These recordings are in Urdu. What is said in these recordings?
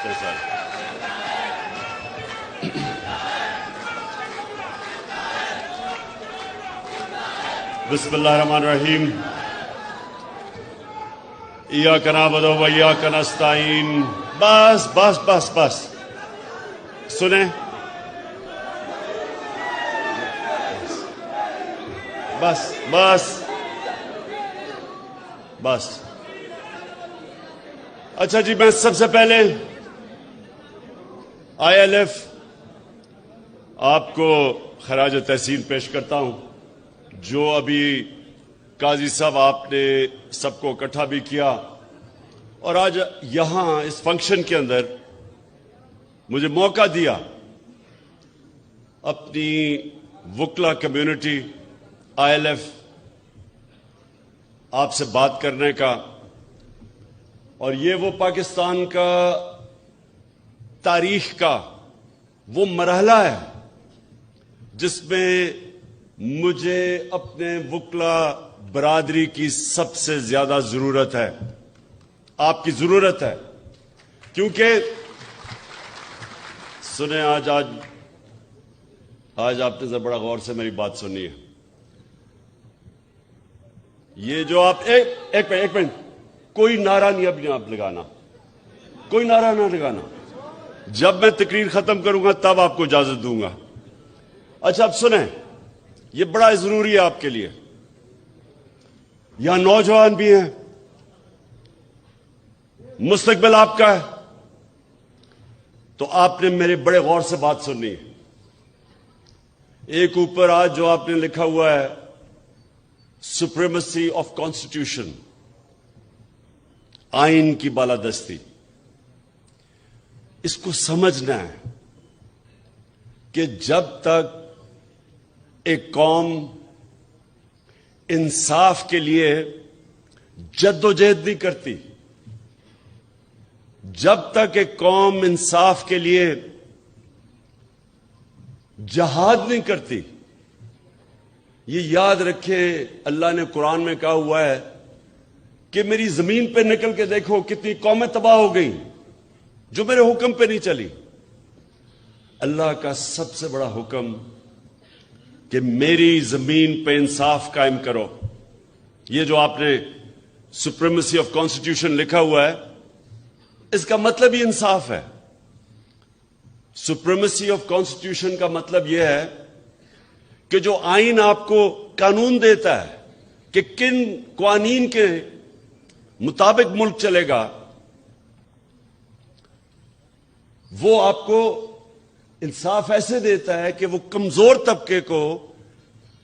بیٹھتے ہیں سر. بسم اللہ الرحمن الرحیم. ایاک نعبد و ایاک نستعین. بس بس بس بس سنیں. بس بس بس. اچھا جی، میں سب سے پہلے ILF آپ کو خراج تحسین پیش کرتا ہوں. جو ابھی قاضی صاحب آپ نے سب کو اکٹھا بھی کیا، اور آج یہاں اس فنکشن کے اندر مجھے موقع دیا اپنی وکلا کمیونٹی ILF آپ سے بات کرنے کا. اور یہ وہ پاکستان کا تاریخ کا وہ مرحلہ ہے جس میں مجھے اپنے وکلا برادری کی سب سے زیادہ ضرورت ہے. آپ کی ضرورت ہے، کیونکہ سنیں آج آپ نے ذرا بڑا غور سے میری بات سنی ہے. یہ جو آپ ایک منٹ کوئی نعرہ نہیں اب آپ لگانا، کوئی نعرہ نہ لگانا. جب میں تقریر ختم کروں گا تب آپ کو اجازت دوں گا. اچھا اب سنیں، یہ بڑا ضروری ہے آپ کے لیے. یہاں نوجوان بھی ہیں، مستقبل آپ کا ہے، تو آپ نے میرے بڑے غور سے بات سننی ہے. ایک اوپر آج جو آپ نے لکھا ہوا ہے سپریمیسی آف کانسٹیٹیوشن، آئین کی بالادستی. اس کو سمجھنا ہے کہ جب تک ایک قوم انصاف کے لیے جدوجہد نہیں کرتی، جب تک ایک قوم انصاف کے لیے جہاد نہیں کرتی. یہ یاد رکھے، اللہ نے قرآن میں کہا ہوا ہے کہ میری زمین پہ نکل کے دیکھو کتنی قومیں تباہ ہو گئیں جو میرے حکم پہ نہیں چلی. اللہ کا سب سے بڑا حکم کہ میری زمین پہ انصاف قائم کرو. یہ جو آپ نے سپریمیسی آف کانسٹیٹیوشن لکھا ہوا ہے، اس کا مطلب ہی انصاف ہے. سپریمیسی آف کانسٹیٹیوشن کا مطلب یہ ہے کہ جو آئین آپ کو قانون دیتا ہے کہ کن قوانین کے مطابق ملک چلے گا، وہ آپ کو انصاف ایسے دیتا ہے کہ وہ کمزور طبقے کو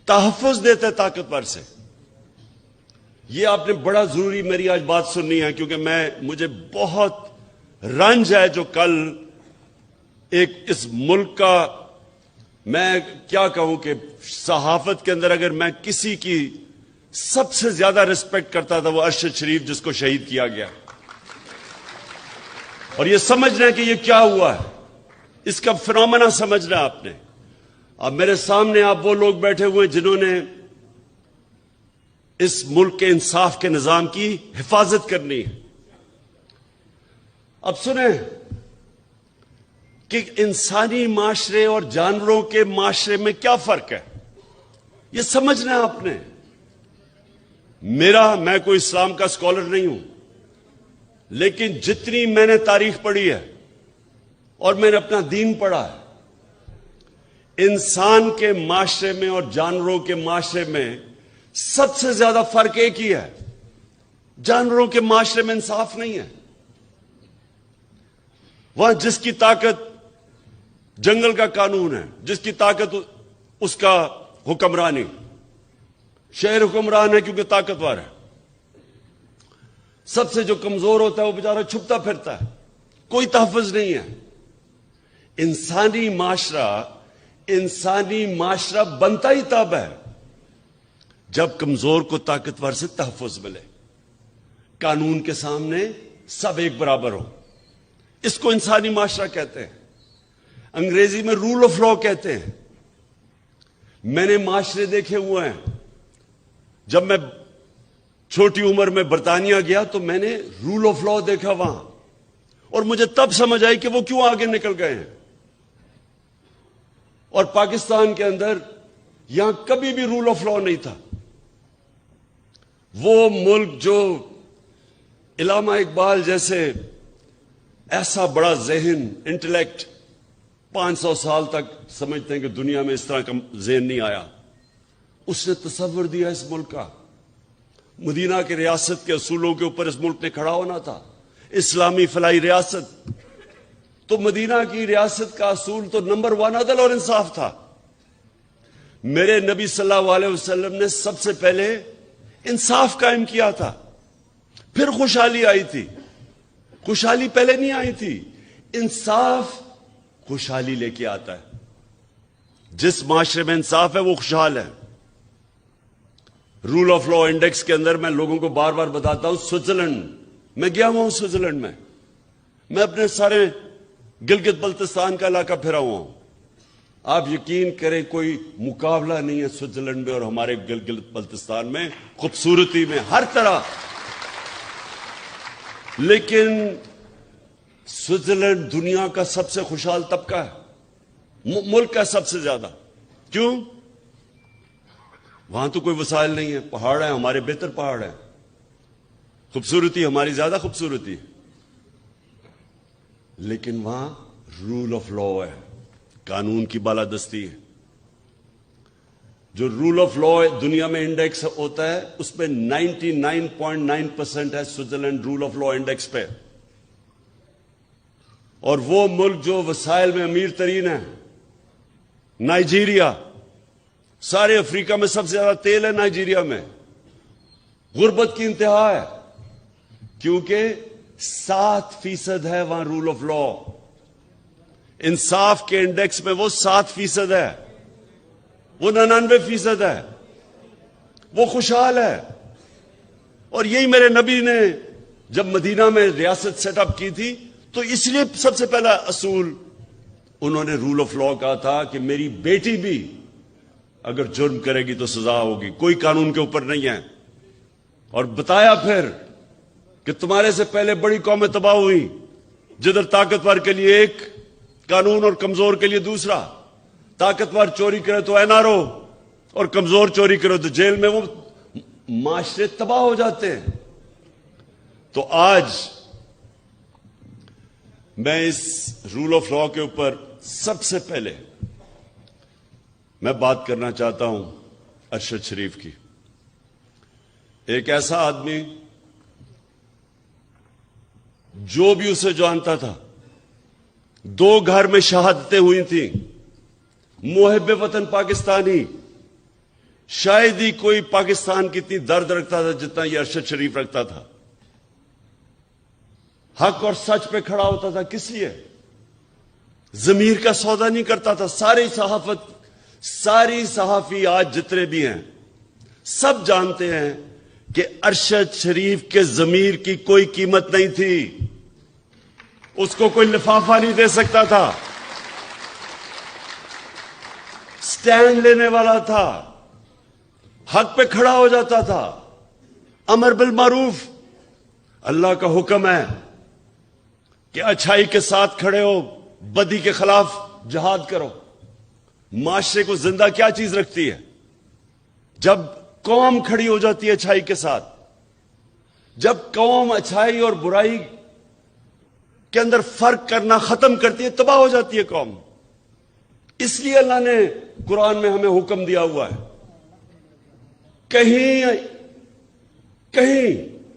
تحفظ دیتا ہے طاقتور سے. یہ آپ نے بڑا ضروری میری آج بات سننی ہے، کیونکہ مجھے بہت رنج ہے جو کل ایک اس ملک کا، میں کیا کہوں کہ صحافت کے اندر اگر میں کسی کی سب سے زیادہ ریسپیکٹ کرتا تھا وہ ارشد شریف، جس کو شہید کیا گیا. اور یہ سمجھنا ہے کہ یہ کیا ہوا ہے، اس کا فنومنا سمجھنا ہے آپ نے. اب میرے سامنے آپ وہ لوگ بیٹھے ہوئے ہیں جنہوں نے اس ملک کے انصاف کے نظام کی حفاظت کرنی ہے. اب سنیں کہ انسانی معاشرے اور جانوروں کے معاشرے میں کیا فرق ہے، یہ سمجھنا ہے آپ نے. میں کوئی اسلام کا اسکالر نہیں ہوں، لیکن جتنی میں نے تاریخ پڑھی ہے اور میں نے اپنا دین پڑھا ہے، انسان کے معاشرے میں اور جانوروں کے معاشرے میں سب سے زیادہ فرق ایک ہی ہے. جانوروں کے معاشرے میں انصاف نہیں ہے. وہاں جس کی طاقت جنگل کا قانون ہے، جس کی طاقت اس کا حکمرانی. شہر حکمران ہے کیونکہ طاقتور ہے. سب سے جو کمزور ہوتا ہے وہ بیچارہ چھپتا پھرتا ہے، کوئی تحفظ نہیں ہے. انسانی معاشرہ بنتا ہی تب ہے جب کمزور کو طاقتور سے تحفظ ملے. قانون کے سامنے سب ایک برابر ہو، اس کو انسانی معاشرہ کہتے ہیں. انگریزی میں رول آف لا کہتے ہیں. میں نے معاشرے دیکھے ہوئے ہیں. جب میں چھوٹی عمر میں برطانیہ گیا تو میں نے رول آف لا دیکھا. وہاں اور مجھے تب سمجھ آئی کہ وہ کیوں آگے نکل گئے ہیں. اور پاکستان کے اندر یہاں کبھی بھی رول آف لا نہیں تھا. وہ ملک جو علامہ اقبال جیسے ایسا بڑا ذہن، انٹلیکٹ 500 سال تک سمجھتے ہیں کہ دنیا میں اس طرح کا ذہن نہیں آیا، اس نے تصور دیا اس ملک کا. مدینہ کی ریاست کے اصولوں کے اوپر اس ملک نے کھڑا ہونا تھا. اسلامی فلاحی ریاست، تو مدینہ کی ریاست کا اصول تو نمبر 1 عدل اور انصاف تھا. میرے نبی صلی اللہ علیہ وسلم نے سب سے پہلے انصاف قائم کیا تھا، پھر خوشحالی آئی تھی. خوشحالی پہلے نہیں آئی تھی، انصاف خوشحالی لے کے آتا ہے. جس معاشرے میں انصاف ہے وہ خوشحال ہے. رول آف لا انڈیکس کے اندر میں لوگوں کو بار بار بتاتا ہوں، سوئٹزرلینڈ میں گیا ہوا ہوں. سوئٹزرلینڈ میں اپنے سارے گلگت بلتستان کا علاقہ پھرا ہوا ہوں. آپ یقین کریں کوئی مقابلہ نہیں ہے سوئٹزرلینڈ میں اور ہمارے گلگت بلتستان میں، خوبصورتی میں، ہر طرح. لیکن سوئٹزرلینڈ دنیا کا سب سے خوشحال طبقہ ہے، ملک کا سب سے زیادہ. کیوں؟ وہاں تو کوئی وسائل نہیں ہے، پہاڑ ہیں، ہمارے بہتر پہاڑ ہیں، خوبصورتی ہماری زیادہ خوبصورتی ہے. لیکن وہاں رول آف لا ہے، قانون کی بالادستی ہے. جو رول آف لا دنیا میں انڈیکس ہوتا ہے اس پہ 99.9% ہے Switzerland rule of law index پہ. اور وہ ملک جو وسائل میں امیر ترین ہے، نائجیریا، سارے افریقہ میں سب سے زیادہ تیل ہے نائجیریا میں. غربت کی انتہا ہے کیونکہ 7% ہے وہاں رول آف لا. انصاف کے انڈیکس میں وہ 7% ہے، وہ 99% ہے. وہ خوشحال ہے. اور یہی میرے نبی نے جب مدینہ میں ریاست سیٹ اپ کی تھی تو اس لیے سب سے پہلا اصول انہوں نے رول آف لا کہا تھا کہ میری بیٹی بھی اگر جرم کرے گی تو سزا ہوگی، کوئی قانون کے اوپر نہیں ہے. اور بتایا پھر کہ تمہارے سے پہلے بڑی قومیں تباہ ہوئی، جدھر طاقتور کے لیے ایک قانون اور کمزور کے لیے دوسرا. طاقتور چوری کرے تو این آر او اور کمزور چوری کرے تو جیل میں. وہ معاشرے تباہ ہو جاتے ہیں. تو آج میں اس رول آف لا کے اوپر سب سے پہلے میں بات کرنا چاہتا ہوں ارشد شریف کی. ایک ایسا آدمی جو بھی اسے جانتا تھا، 2 گھر میں شہادتیں ہوئی تھیں، محب وطن پاکستانی. شاید ہی کوئی پاکستان کی اتنی درد رکھتا تھا جتنا یہ ارشد شریف رکھتا تھا. حق اور سچ پہ کھڑا ہوتا تھا. کس لیے؟ ضمیر کا سودا نہیں کرتا تھا. ساری صحافی آج جتنے بھی ہیں سب جانتے ہیں کہ ارشد شریف کے ضمیر کی کوئی قیمت نہیں تھی. اس کو کوئی لفافہ نہیں دے سکتا تھا. سٹینڈ لینے والا تھا، حق پہ کھڑا ہو جاتا تھا. امر بالمعروف، اللہ کا حکم ہے کہ اچھائی کے ساتھ کھڑے ہو، بدی کے خلاف جہاد کرو. معاشرے کو زندہ کیا چیز رکھتی ہے؟ جب قوم کھڑی ہو جاتی ہے اچھائی کے ساتھ. جب قوم اچھائی اور برائی کے اندر فرق کرنا ختم کرتی ہے، تباہ ہو جاتی ہے قوم. اس لیے اللہ نے قرآن میں ہمیں حکم دیا ہوا ہے. کہیں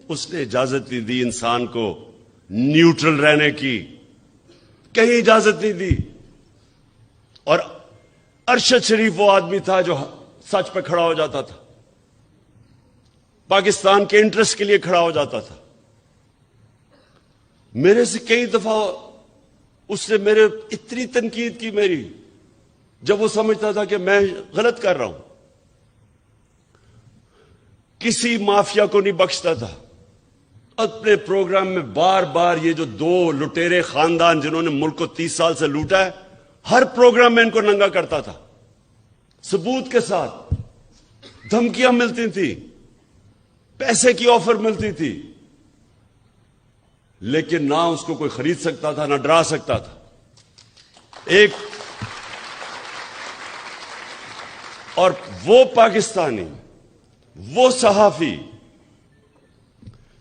اس نے اجازت نہیں دی انسان کو نیوٹرل رہنے کی، کہیں اجازت نہیں دی. اور ارشد شریف وہ آدمی تھا جو سچ پہ کھڑا ہو جاتا تھا، پاکستان کے انٹرسٹ کے لیے کھڑا ہو جاتا تھا. میرے سے کئی دفعہ اس نے میرے اتنی تنقید کی میری، جب وہ سمجھتا تھا کہ میں غلط کر رہا ہوں. کسی مافیا کو نہیں بخشتا تھا. اپنے پروگرام میں بار بار یہ جو 2 لٹیرے خاندان جنہوں نے ملک کو 30 سال سے لوٹا ہے، ہر پروگرام میں ان کو ننگا کرتا تھا، ثبوت کے ساتھ. دھمکیاں ملتی تھیں، پیسے کی آفر ملتی تھی. لیکن نہ اس کو کوئی خرید سکتا تھا نہ ڈرا سکتا تھا. اور وہ پاکستانی، وہ صحافی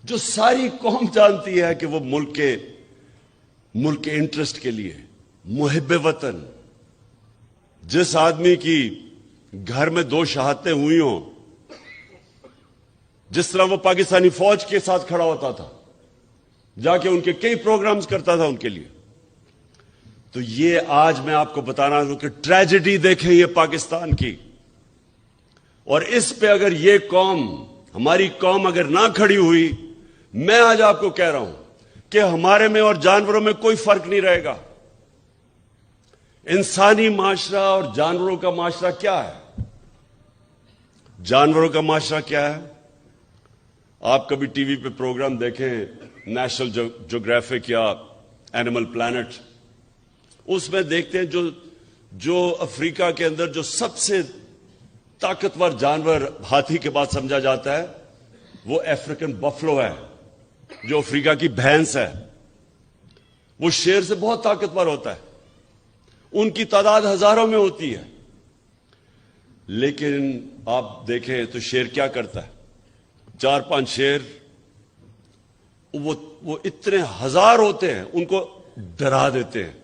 جو ساری قوم جانتی ہے کہ وہ ملک کے انٹرسٹ کے لیے محب وطن، جس آدمی کی گھر میں 2 شہادتیں ہوئی ہوں، جس طرح وہ پاکستانی فوج کے ساتھ کھڑا ہوتا تھا، جا کے ان کے کئی پروگرامز کرتا تھا ان کے لیے. تو یہ آج میں آپ کو بتانا ہوں کہ ٹریجڈی دیکھیں یہ پاکستان کی. اور اس پہ اگر یہ قوم، ہماری قوم اگر نہ کھڑی ہوئی، میں آج آپ کو کہہ رہا ہوں کہ ہمارے میں اور جانوروں میں کوئی فرق نہیں رہے گا. انسانی معاشرہ اور جانوروں کا معاشرہ کیا ہے؟ جانوروں کا معاشرہ کیا ہے؟ آپ کبھی ٹی وی پہ پروگرام دیکھیں، نیشنل جیوگرافک یا اینیمل پلانٹ، اس میں دیکھتے ہیں جو افریقہ کے اندر جو سب سے طاقتور جانور ہاتھی کے بعد سمجھا جاتا ہے وہ افریقن بفلو ہے، جو افریقہ کی بھینس ہے. وہ شیر سے بہت طاقتور ہوتا ہے، ان کی تعداد ہزاروں میں ہوتی ہے. لیکن آپ دیکھیں تو شیر کیا کرتا ہے؟ 4-5 شیر، وہ اتنے ہزار ہوتے ہیں، ان کو ڈرا دیتے ہیں،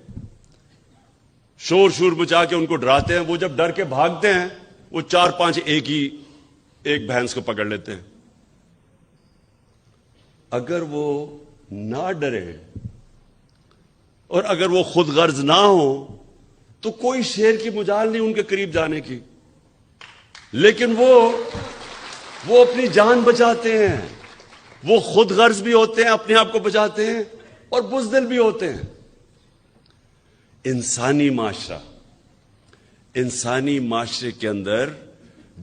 شور مچا کے ان کو ڈراتے ہیں. وہ جب ڈر کے بھاگتے ہیں، وہ 4-5 ایک بھینس کو پکڑ لیتے ہیں. اگر وہ نہ ڈرے اور اگر وہ خود غرض نہ ہو تو کوئی شیر کی مجال نہیں ان کے قریب جانے کی. لیکن وہ اپنی جان بچاتے ہیں، وہ خود غرض بھی ہوتے ہیں، اپنے آپ کو بچاتے ہیں، اور بزدل بھی ہوتے ہیں. انسانی معاشرے کے اندر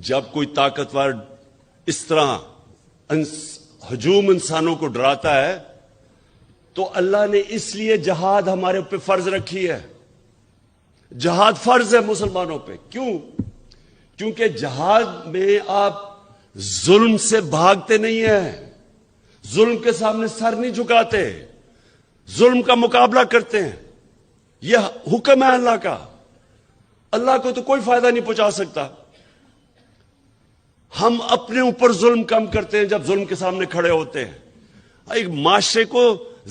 جب کوئی طاقتور اس طرح ہجوم انسانوں کو ڈراتا ہے تو اللہ نے اس لیے جہاد ہمارے اوپر فرض رکھی ہے. جہاد فرض ہے مسلمانوں پہ. کیوں؟ کیونکہ جہاد میں آپ ظلم سے بھاگتے نہیں ہیں، ظلم کے سامنے سر نہیں جھکاتے، ظلم کا مقابلہ کرتے ہیں. یہ حکم ہے اللہ کا. اللہ کو تو کوئی فائدہ نہیں پہنچا سکتا. ہم اپنے اوپر ظلم کم کرتے ہیں جب ظلم کے سامنے کھڑے ہوتے ہیں. ایک معاشرے کو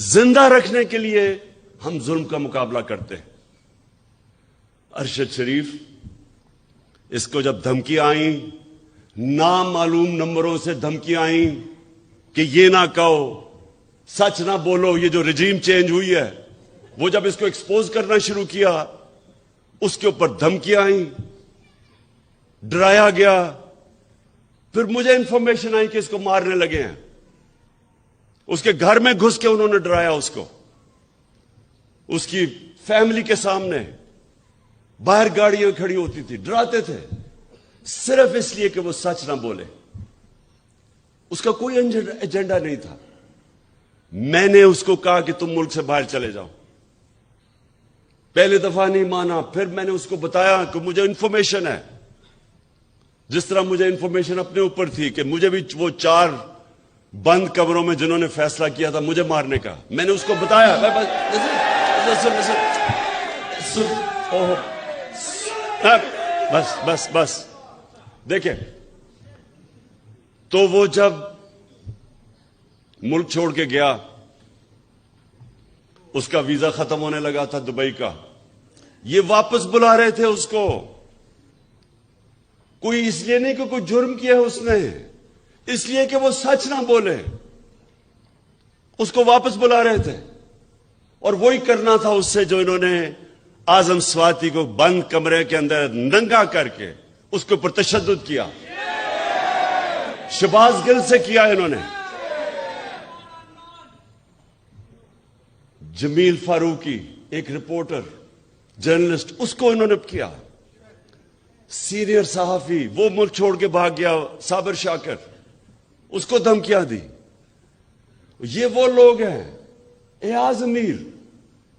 زندہ رکھنے کے لیے ہم ظلم کا مقابلہ کرتے ہیں. ارشد شریف، اس کو جب دھمکی آئیں، نامعلوم نمبروں سے دھمکی آئیں کہ یہ نہ کہو، سچ نہ بولو، یہ جو رجیم چینج ہوئی ہے، وہ جب اس کو ایکسپوز کرنا شروع کیا، اس کے اوپر دھمکیاں آئیں، ڈرایا گیا. پھر مجھے انفارمیشن آئی کہ اس کو مارنے لگے ہیں. اس کے گھر میں گھس کے انہوں نے ڈرایا اس کو، اس کی فیملی کے سامنے. باہر گاڑیاں کھڑی ہوتی تھی، ڈراتے تھے صرف اس لیے کہ وہ سچ نہ بولے. اس کا کوئی ایجنڈا نہیں تھا. میں نے اس کو کہا کہ تم ملک سے باہر چلے جاؤ. پہلے دفعہ نہیں مانا. پھر میں نے اس کو بتایا کہ مجھے انفارمیشن ہے، جس طرح مجھے انفارمیشن اپنے اوپر تھی کہ مجھے بھی وہ 4 بند کمروں میں جنہوں نے فیصلہ کیا تھا مجھے مارنے کا، میں نے اس کو بتایا. بس دیکھیں، تو وہ جب ملک چھوڑ کے گیا، اس کا ویزا ختم ہونے لگا تھا دبئی کا. یہ واپس بلا رہے تھے اس کو. کوئی اس لیے نہیں کہ کوئی جرم کیا ہے اس نے، اس لیے کہ وہ سچ نہ بولے. اس کو واپس بلا رہے تھے. اور وہی کرنا تھا اس سے جو انہوں نے اعظم سواتی کو بند کمرے کے اندر ننگا کر کے اس کے اوپر تشدد کیا. شہباز گل سے کیا انہوں نے. جمیل فاروقی، ایک رپورٹر جرنلسٹ، اس کو انہوں نے کیا. سینئر صحافی، وہ ملک چھوڑ کے بھاگ گیا، صابر شاکر، اس کو دھمکیاں دی. یہ وہ لوگ ہیں. ایاز امیر،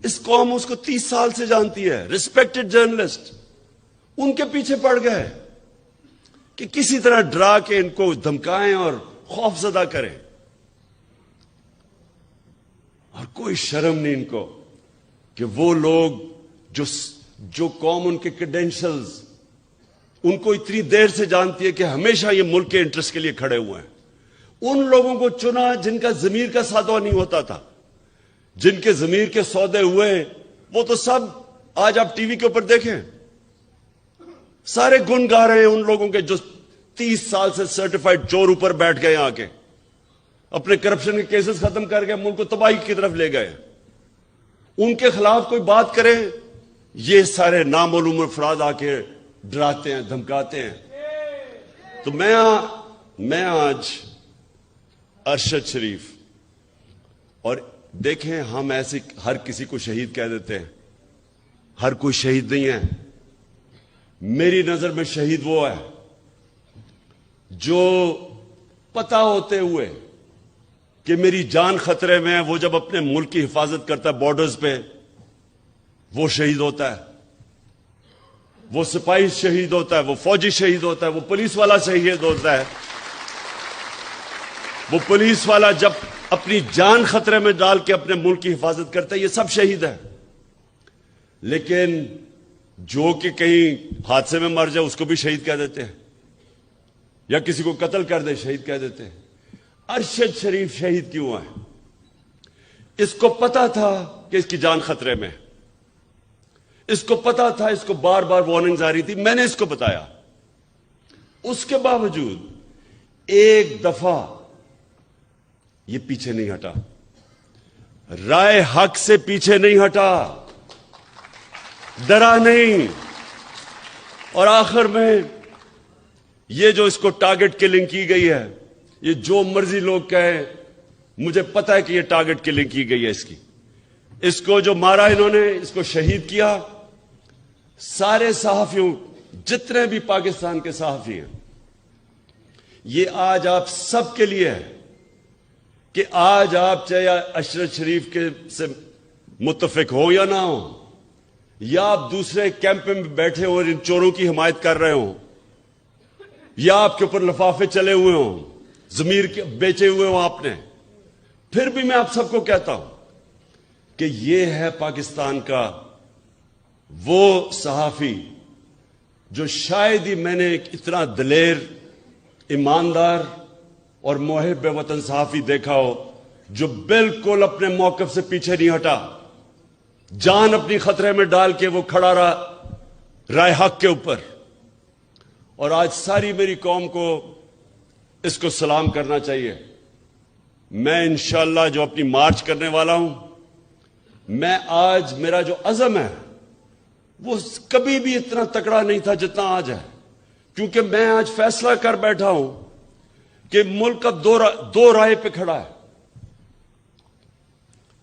اس قوم اس کو 30 سال سے جانتی ہے، ریسپیکٹڈ جرنلسٹ. ان کے پیچھے پڑ گئے کہ کسی طرح ڈرا کے ان کو دھمکائیں اور خوف زدہ کریں. اور کوئی شرم نہیں ان کو کہ وہ لوگ جو قوم ان کے کریڈینشلز ان کو اتنی دیر سے جانتی ہے کہ ہمیشہ یہ ملک کے انٹرسٹ کے لیے کھڑے ہوئے ہیں، ان لوگوں کو چنا جن کا ضمیر کا سودا نہیں ہوتا تھا، جن کے ضمیر کے سودے ہوئے ہیں وہ تو سب آج آپ ٹی وی کے اوپر دیکھیں سارے گن گا رہے ہیں ان لوگوں کے جو 30 سال سے سرٹیفائیڈ چور اوپر بیٹھ گئے آ کے اپنے کرپشن کے کیسز ختم کر کے ملک کو تباہی کی طرف لے گئے، ان کے خلاف کوئی بات کرے یہ سارے نامعلوم افراد آ کے ڈراتے ہیں دھمکاتے ہیں۔ تو میں آج ارشد شریف، اور دیکھیں ہم ایسے ہر کسی کو شہید کہہ دیتے ہیں، ہر کوئی شہید نہیں ہے۔ میری نظر میں شہید وہ ہے جو پتا ہوتے ہوئے کہ میری جان خطرے میں ہے، وہ جب اپنے ملک کی حفاظت کرتا ہے بارڈرز پہ، وہ شہید ہوتا ہے، وہ سپاہی شہید ہوتا ہے، وہ فوجی شہید ہوتا ہے، وہ پولیس والا شہید ہوتا ہے۔ وہ پولیس والا جب اپنی جان خطرے میں ڈال کے اپنے ملک کی حفاظت کرتا ہے، یہ سب شہید ہے۔ لیکن جو کہ کہیں حادثے میں مر جائے اس کو بھی شہید کہہ دیتے ہیں، یا کسی کو قتل کر دے شہید کہہ دیتے ہیں۔ ارشد شریف شہید کیوں ہے؟ اس کو پتا تھا کہ اس کی جان خطرے میں، اس کو پتا تھا، اس کو بار بار وارننگز آ رہی تھی، میں نے اس کو بتایا، اس کے باوجود ایک دفعہ یہ پیچھے نہیں ہٹا، رائے حق سے پیچھے نہیں ہٹا، ڈرا نہیں۔ اور آخر میں یہ جو اس کو ٹارگٹ کلنگ کی گئی ہے، یہ جو مرضی لوگ کہیں، مجھے پتا ہے کہ یہ ٹارگٹ کلنگ کی گئی ہے اس کو جو مارا انہوں نے، اس کو شہید کیا۔ سارے صحافیوں، جتنے بھی پاکستان کے صحافی ہیں، یہ آج آپ سب کے لیے ہے کہ آج آپ چاہے ارشد شریف کے سے متفق ہو یا نہ ہو، یا آپ دوسرے کیمپ میں بیٹھے ہو اور ان چوروں کی حمایت کر رہے ہوں، یا آپ کے اوپر لفافے چلے ہوئے ہوں، ضمیر کے بیچے ہوئے ہوں آپ نے، پھر بھی میں آپ سب کو کہتا ہوں کہ یہ ہے پاکستان کا وہ صحافی جو شاید ہی میں نے اتنا دلیر، ایماندار اور محب وطن صحافی دیکھا ہو جو بالکل اپنے موقف سے پیچھے نہیں ہٹا، جان اپنی خطرے میں ڈال کے وہ کھڑا رہا رائے حق کے اوپر۔ اور آج ساری میری قوم کو اس کو سلام کرنا چاہیے۔ میں انشاءاللہ جو اپنی مارچ کرنے والا ہوں، میں آج میرا جو عزم ہے وہ کبھی بھی اتنا تکڑا نہیں تھا جتنا آج ہے، کیونکہ میں آج فیصلہ کر بیٹھا ہوں کہ ملک اب دو رائے پہ کھڑا ہے۔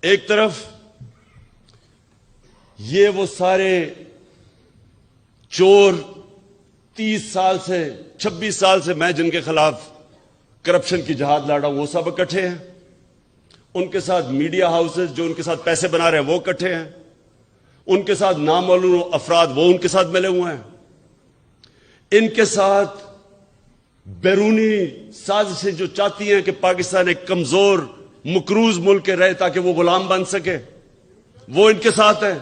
ایک طرف یہ وہ سارے چور 30 سال سے 26 سال سے میں جن کے خلاف کرپشن کی جہاد لڑا ہوں، وہ سب اکٹھے ہیں، ان کے ساتھ میڈیا ہاؤسز جو ان کے ساتھ پیسے بنا رہے ہیں وہ اکٹھے ہیں، ان کے ساتھ نامعلوم افراد وہ ان کے ساتھ ملے ہوئے ہیں، ان کے ساتھ بیرونی سازشیں جو چاہتی ہیں کہ پاکستان ایک کمزور مقروض ملک رہے تاکہ وہ غلام بن سکے، وہ ان کے ساتھ ہے۔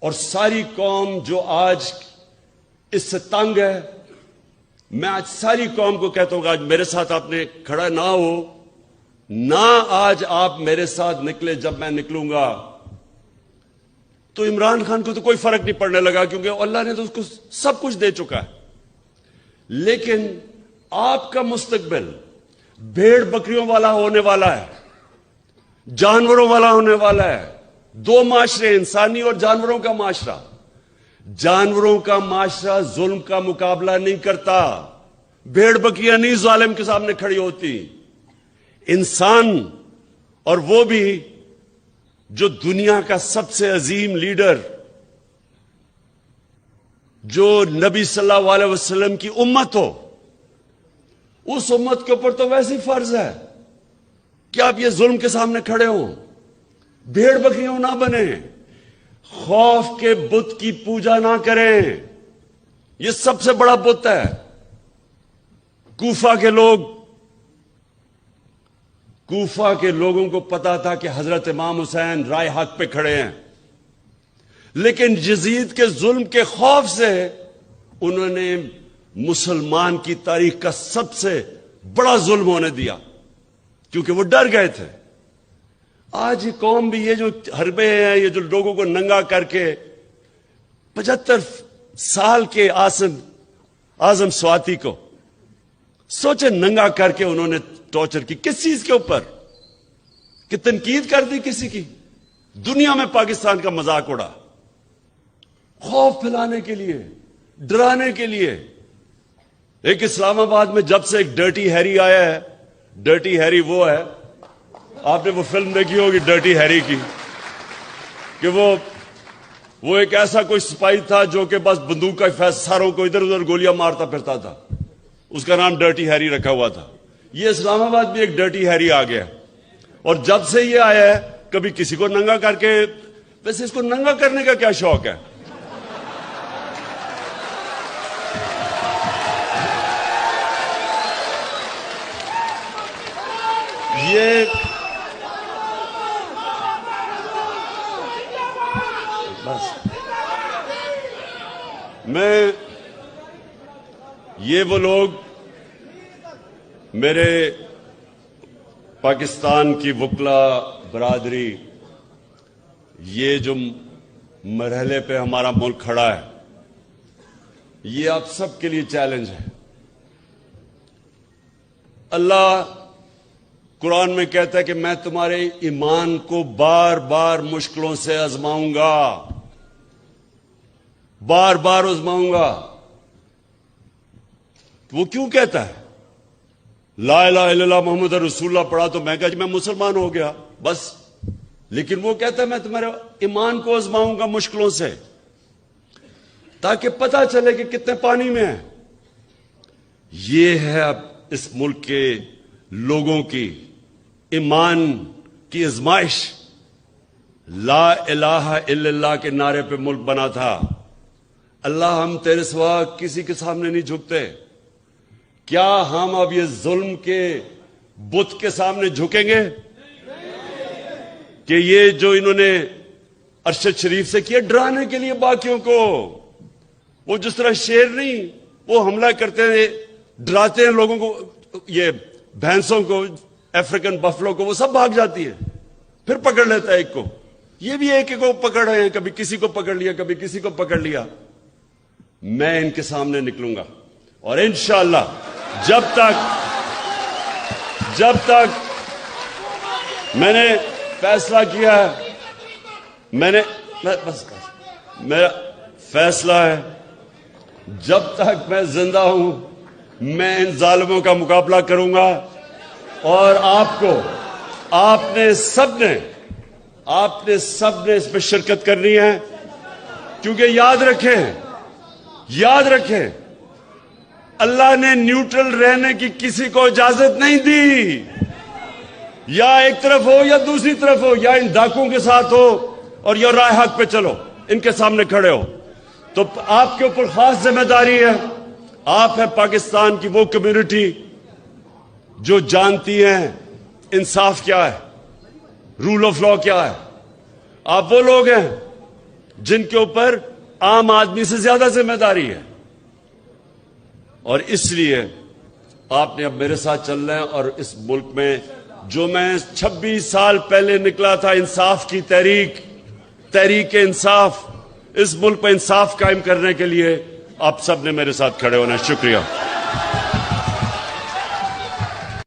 اور ساری قوم جو آج اس سے تنگ ہے، میں آج ساری قوم کو کہتا ہوں کہ آج میرے ساتھ آپ نے کھڑا نہ ہو، نہ آج آپ میرے ساتھ نکلے، جب میں نکلوں گا تو عمران خان کو تو کوئی فرق نہیں پڑنے لگا، کیونکہ اللہ نے تو اس کو سب کچھ دے چکا ہے۔ لیکن آپ کا مستقبل بھیڑ بکریوں والا ہونے والا ہے، جانوروں والا ہونے والا ہے۔ دو معاشرے، انسانی اور جانوروں کا معاشرہ۔ جانوروں کا معاشرہ ظلم کا مقابلہ نہیں کرتا، بھیڑ بکریاں نہیں ظالم کے سامنے کھڑی ہوتی، انسان، اور وہ بھی جو دنیا کا سب سے عظیم لیڈر، جو نبی صلی اللہ علیہ وسلم کی امت ہو، اس امت کے اوپر تو ویسے فرض ہے کہ آپ یہ ظلم کے سامنے کھڑے ہوں، بھیڑ بکریوں نہ بنیں، خوف کے بت کی پوجا نہ کریں۔ یہ سب سے بڑا بت ہے۔ کوفہ کے لوگ کوفہ کے لوگوں کو پتا تھا کہ حضرت امام حسین رائے حق پہ کھڑے ہیں، لیکن یزید کے ظلم کے خوف سے انہوں نے مسلمان کی تاریخ کا سب سے بڑا ظلم ہونے دیا، کیونکہ وہ ڈر گئے تھے۔ آج یہ قوم بھی، یہ جو حربے ہیں، یہ جو لوگوں کو ننگا کر کے 75 سال کے اعظم سواتی کو سوچے ننگا کر کے انہوں نے ٹارچر کی، کس چیز کے اوپر؟ کہ تنقید کر دی کسی کی؟ دنیا میں پاکستان کا مذاق اڑا، خوف پھیلانے کے لیے، ڈرانے کے لیے۔ ایک اسلام آباد میں جب سے ایک ڈرٹی ہیری آیا ہے، ڈرٹی ہیری وہ ہے، آپ نے وہ فلم دیکھی ہوگی ڈرٹی ہیری کی، کہ وہ ایک ایسا کوئی سپاہی تھا جو کہ بس بندوق کا ساروں کو ادھر ادھر گولیاں مارتا پھرتا تھا، اس کا نام ڈرٹی ہیری رکھا ہوا تھا۔ یہ اسلام آباد میں ایک ڈرٹی ہیری آ گیا، اور جب سے یہ آیا ہے کبھی کسی کو ننگا کر کے، ویسے اس کو ننگا کرنے کا کیا شوق ہے؟ یہ وہ لوگ، میرے پاکستان کی وکلا برادری، یہ جو مرحلے پہ ہمارا ملک کھڑا ہے، یہ آپ سب کے لیے چیلنج ہے۔ اللہ قرآن میں کہتا ہے کہ میں تمہارے ایمان کو بار بار مشکلوں سے آزماؤں گا، بار بار آزماؤں گا۔ وہ کیوں کہتا ہے؟ لا الہ الا اللہ محمد رسول اللہ پڑھا تو میں کہا جی میں مسلمان ہو گیا بس، لیکن وہ کہتا ہے میں تمہارے ایمان کو آزماؤں گا مشکلوں سے، تاکہ پتہ چلے کہ کتنے پانی میں ہے۔ یہ ہے اب اس ملک کے لوگوں کی ایمان کی آزمائش۔ لا الہ الا اللہ کے نعرے پہ ملک بنا تھا۔ اللہ ہم تیرے سوا کسی کے سامنے نہیں جھکتے، کیا ہم اب یہ ظلم کے بت کے سامنے جھکیں گے؟ کہ یہ جو انہوں نے ارشد شریف سے کیا ڈرانے کے لیے باقیوں کو، وہ جس طرح شیر نہیں، وہ حملہ کرتے ہیں، ڈراتے ہیں لوگوں کو، یہ بھینسوں کو، افریقن بفلو کو، وہ سب بھاگ جاتی ہے، پھر پکڑ لیتا ہے ایک کو۔ یہ بھی ایک کو پکڑ رہے ہیں، کبھی کسی کو پکڑ لیا، کبھی کسی کو پکڑ لیا۔ میں ان کے سامنے نکلوں گا، اور انشاءاللہ جب تک میں نے فیصلہ کیا ہے، میرا فیصلہ ہے، جب تک میں زندہ ہوں میں ان ظالموں کا مقابلہ کروں گا، اور آپ نے سب نے اس پہ شرکت کرنی ہے، کیونکہ یاد رکھیں اللہ نے نیوٹرل رہنے کی کسی کو اجازت نہیں دی، یا ایک طرف ہو یا دوسری طرف ہو، یا ان ڈاکوؤں کے ساتھ ہو اور یا رائے حق پہ چلو، ان کے سامنے کھڑے ہو۔ تو آپ کے اوپر خاص ذمہ داری ہے، آپ ہے پاکستان کی وہ کمیونٹی جو جانتی ہیں انصاف کیا ہے، رول آف لا کیا ہے۔ آپ وہ لوگ ہیں جن کے اوپر عام آدمی سے زیادہ ذمہ داری ہے، اور اس لیے آپ نے اب میرے ساتھ چلنا ہے، اور اس ملک میں جو میں 26 سال پہلے نکلا تھا انصاف کی تحریک انصاف، اس ملک پہ انصاف قائم کرنے کے لیے آپ سب نے میرے ساتھ کھڑے ہونا ہے۔ شکریہ۔